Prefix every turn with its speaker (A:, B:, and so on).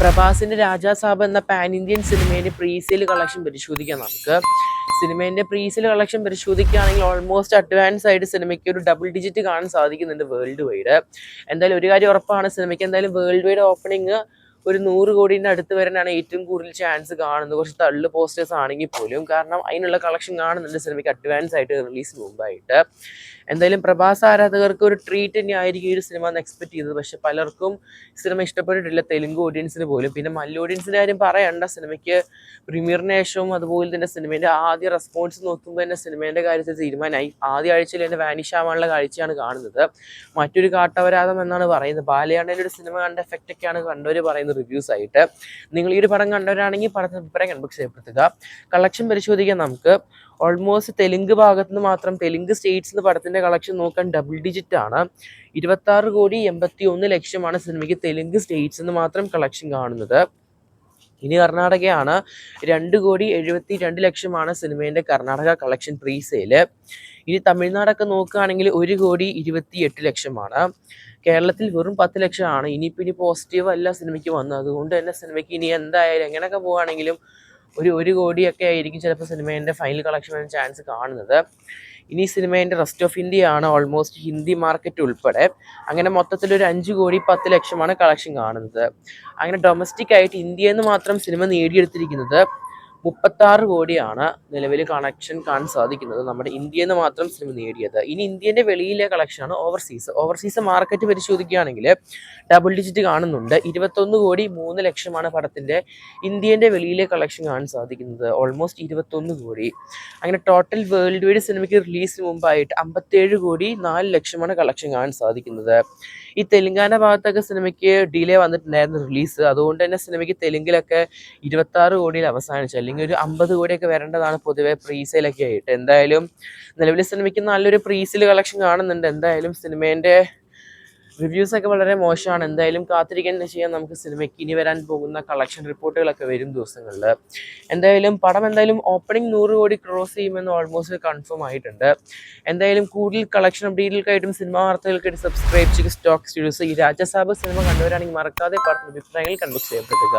A: പ്രഭാസിന്റെ രാജാസാബ് എന്ന pan Indian സിനിമയുടെ presale collection പരിശോധിക്കാം. നമുക്ക് സിനിമേന്റെ പ്രീസെയിൽ കളക്ഷൻ പരിശോധിക്കുകയാണെങ്കിൽ ഓൾമോസ്റ്റ് അഡ്വാൻസ് ആയിട്ട് സിനിമയ്ക്ക് ഒരു ഡബിൾ ഡിജിറ്റ് കാണാൻ സാധിക്കുന്നുണ്ട് വേൾഡ് വൈഡ്. എന്തായാലും ഒരു കാര്യം ഉറപ്പാണ്, സിനിമയ്ക്ക് എന്തായാലും വേൾഡ് വൈഡ് ഓപ്പണിങ് ഒരു 100 കോടിൻ്റെ അടുത്ത് വരാനാണ് ഏറ്റവും കൂടുതൽ ചാൻസ് കാണുന്നത്. കുറച്ച് തള്ളു പോസ്റ്റേഴ്സ് ആണെങ്കിൽ പോലും, കാരണം അതിനുള്ള കളക്ഷൻ കാണുന്നുണ്ട് സിനിമയ്ക്ക് അഡ്വാൻസ് ആയിട്ട് റിലീസിന് മുമ്പായിട്ട്. എന്തായാലും പ്രഭാസ് ആരാധകർക്ക് ഒരു ട്രീറ്റ് തന്നെ ആയിരിക്കും ഈ ഒരു സിനിമ എന്ന് എക്സ്പെക്ട് ചെയ്തത്. പക്ഷെ പലർക്കും സിനിമ ഇഷ്ടപ്പെട്ടിട്ടില്ല, തെലുങ്ക് ഓഡിയൻസിന് പോലും. പിന്നെ മലയാള ഓഡിയൻസിൻ്റെ കാര്യം പറയണ്ട, സിനിമയ്ക്ക് പ്രീമിയറിന് ശേഷവും അതുപോലെ തന്നെ സിനിമേൻ്റെ ആദ്യ റെസ്പോൺസ് നോക്കുമ്പോൾ തന്നെ സിനിമേൻ്റെ കാര്യത്തിൽ തീരുമാനമായി. ആദ്യ ആഴ്ചയിൽ തന്നെ വാനിഷ് ആവാനുള്ള കാഴ്ചയാണ് കാണുന്നത്. മറ്റൊരു കാട്ടവരാതം എന്നാണ് പറയുന്നത്. ബാലയാണ്ടൻ്റെ ഒരു സിനിമ കണ്ട എഫക്റ്റൊക്കെയാണ് കണ്ടവർ പറയുന്നത് റിവ്യൂസ് ആയിട്ട്. നിങ്ങൾ ഈ ഒരു പടം കണ്ടവരാണെങ്കിൽ പടത്തിന് അഭിപ്രായം കൺബോക്സ് ചെയ്യപ്പെടുത്തുക. കളക്ഷൻ പരിശോധിക്കാൻ നമുക്ക് ഓൾമോസ്റ്റ് തെലുങ്ക് ഭാഗത്ത് നിന്ന് മാത്രം, തെലുങ്ക് സ്റ്റേറ്റ്സ് നിന്ന് പടത്തിൻ്റെ കളക്ഷൻ നോക്കാൻ ഡബിൾ ഡിജിറ്റ് ആണ്. 26,81,00,000 സിനിമയ്ക്ക് തെലുങ്ക് സ്റ്റേറ്റ്സ് നിന്ന് മാത്രം കളക്ഷൻ കാണുന്നത്. ഇനി കർണാടകയാണ്. 2,72,00,000 സിനിമേൻ്റെ കർണാടക കളക്ഷൻ പ്രീസെയില്. ഇനി തമിഴ്നാടൊക്കെ നോക്കുകയാണെങ്കിൽ 1,28,00,000. കേരളത്തിൽ വെറും 10 ലക്ഷമാണ്. ഇനി പോസിറ്റീവ് അല്ല സിനിമയ്ക്ക് വന്നത്. അതുകൊണ്ട് തന്നെ സിനിമയ്ക്ക് ഇനി എന്തായാലും എങ്ങനെയൊക്കെ പോവുകയാണെങ്കിലും ഒരു കോടിയൊക്കെ ആയിരിക്കും ചിലപ്പോൾ സിനിമേൻ്റെ ഫൈനൽ കളക്ഷൻ വരാൻ ചാൻസ് കാണുന്നത്. ഇനി സിനിമേൻ്റെ റെസ്റ്റ് ഓഫ് ഇന്ത്യ ആണ്, ഓൾമോസ്റ്റ് ഹിന്ദി മാർക്കറ്റ് ഉൾപ്പെടെ. അങ്ങനെ മൊത്തത്തിൽ ഒരു 5,10,00,000 കളക്ഷൻ കാണുന്നത്. അങ്ങനെ ഡൊമസ്റ്റിക് ആയിട്ട് ഇന്ത്യയിൽ നിന്ന് മാത്രം സിനിമ നേടിയെടുത്തിരിക്കുന്നത് 36 കോടിയാണ് നിലവിൽ കളക്ഷൻ കാണാൻ സാധിക്കുന്നത്. നമ്മുടെ ഇന്ത്യയിൽ നിന്ന് മാത്രം സിനിമ നേടിയത്. ഇനി ഇന്ത്യൻ്റെ വെളിയിലെ കളക്ഷനാണ് ഓവർസീസ് മാർക്കറ്റ് പരിശോധിക്കുകയാണെങ്കിൽ ഡബിൾ ഡിജിറ്റ് കാണുന്നുണ്ട്. 21,03,00,000 പടത്തിൻ്റെ ഇന്ത്യൻ്റെ വെളിയിലെ കളക്ഷൻ കാണാൻ സാധിക്കുന്നത്. ഓൾമോസ്റ്റ് 21 കോടി. അങ്ങനെ ടോട്ടൽ വേൾഡ് വൈഡ് സിനിമയ്ക്ക് റിലീസിന് മുമ്പായിട്ട് 57,04,00,000 കളക്ഷൻ കാണാൻ സാധിക്കുന്നത്. ഈ തെലുങ്കാന ഭാഗത്തൊക്കെ സിനിമയ്ക്ക് ഡിലേ വന്നിട്ടുണ്ടായിരുന്നു റിലീസ്. അതുകൊണ്ട് തന്നെ സിനിമയ്ക്ക് തെലുങ്കിലൊക്കെ 26 കോടിയിൽ അവസാനിച്ചു. അല്ലെങ്കിൽ ഒരു 50 കോടിയൊക്കെ വരേണ്ടതാണ് പൊതുവെ പ്രീസെയിലൊക്കെ ആയിട്ട്. എന്തായാലും നിലവിൽ സിനിമയ്ക്ക് നല്ലൊരു പ്രീസെയിൽ കളക്ഷൻ കാണുന്നുണ്ട്. എന്തായാലും സിനിമേൻ്റെ റിവ്യൂസൊക്കെ വളരെ മോശമാണ്. എന്തായാലും കാത്തിരിക്കാൻ ചെയ്യാൻ നമുക്ക് സിനിമയ്ക്ക് ഇനി വരാൻ പോകുന്ന കളക്ഷൻ റിപ്പോർട്ടുകളൊക്കെ വരും ദിവസങ്ങളിൽ. എന്തായാലും പടം ഓപ്പണിംഗ് 100 കോടി ക്രോസ് ചെയ്യുമെന്ന് ഓൾമോസ്റ്റ് കൺഫേം ആയിട്ടുണ്ട്. എന്തായാലും കൂടുതൽ കളക്ഷൻ അപ്ഡേറ്റുകൾക്കായിട്ടും സിനിമാ വാർത്തകൾക്കായിട്ട് സബ്സ്ക്രൈബ് ചെയ്യുക സ്റ്റോക്ക് സ്റ്റുഡിയോസ്. ഈ രാജാസാബ് സിനിമ കണ്ടവരാണെങ്കിൽ മറക്കാതെ പറഞ്ഞ അഭിപ്രായങ്ങൾ കൺബോക്സ് ചെയ്യപ്പെടുക.